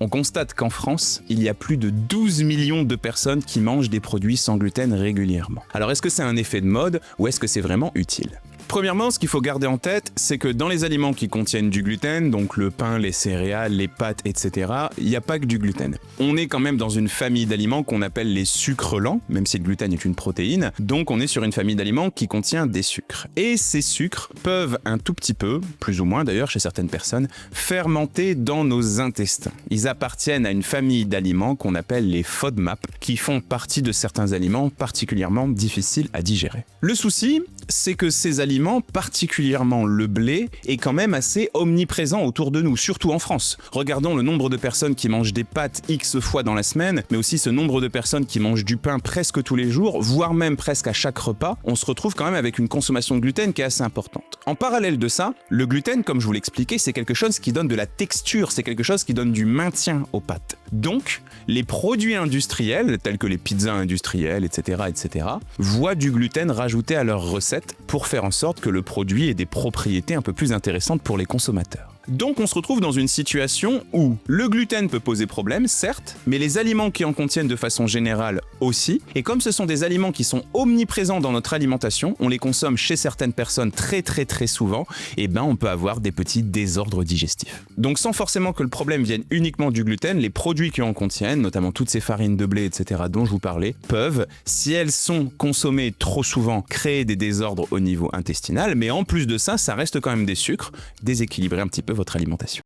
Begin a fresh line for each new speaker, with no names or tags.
On constate qu'en France, il y a plus de 12 millions de personnes qui mangent des produits sans gluten régulièrement. Alors est-ce que c'est un effet de mode ou est-ce que c'est vraiment utile ? Premièrement, ce qu'il faut garder en tête, c'est que dans les aliments qui contiennent du gluten, donc le pain, les céréales, les pâtes, etc., il n'y a pas que du gluten. On est quand même dans une famille d'aliments qu'on appelle les sucres lents, même si le gluten est une protéine, donc on est sur une famille d'aliments qui contient des sucres. Et ces sucres peuvent un tout petit peu, plus ou moins d'ailleurs chez certaines personnes, fermenter dans nos intestins. Ils appartiennent à une famille d'aliments qu'on appelle les FODMAP, qui font partie de certains aliments particulièrement difficiles à digérer. Le souci, c'est que ces aliments, particulièrement le blé, est quand même assez omniprésent autour de nous, surtout en France. Regardons le nombre de personnes qui mangent des pâtes X fois dans la semaine, mais aussi ce nombre de personnes qui mangent du pain presque tous les jours, voire même presque à chaque repas. On se retrouve quand même avec une consommation de gluten qui est assez importante. En parallèle de ça, le gluten, comme je vous l'expliquais, c'est quelque chose qui donne de la texture, c'est quelque chose qui donne du maintien aux pâtes. Donc, les produits industriels, tels que les pizzas industrielles, etc., voient du gluten rajouté à leur recette pour faire en sorte que le produit ait des propriétés un peu plus intéressantes pour les consommateurs. Donc on se retrouve dans une situation où le gluten peut poser problème, certes, mais les aliments qui en contiennent de façon générale aussi, et comme ce sont des aliments qui sont omniprésents dans notre alimentation, on les consomme chez certaines personnes très souvent, et on peut avoir des petits désordres digestifs. Donc sans forcément que le problème vienne uniquement du gluten, les produits qui en contiennent, notamment toutes ces farines de blé, etc. dont je vous parlais, peuvent, si elles sont consommées trop souvent, créer des désordres au niveau intestinal, mais en plus de ça, ça reste quand même des sucres, déséquilibrer un petit peu votre alimentation.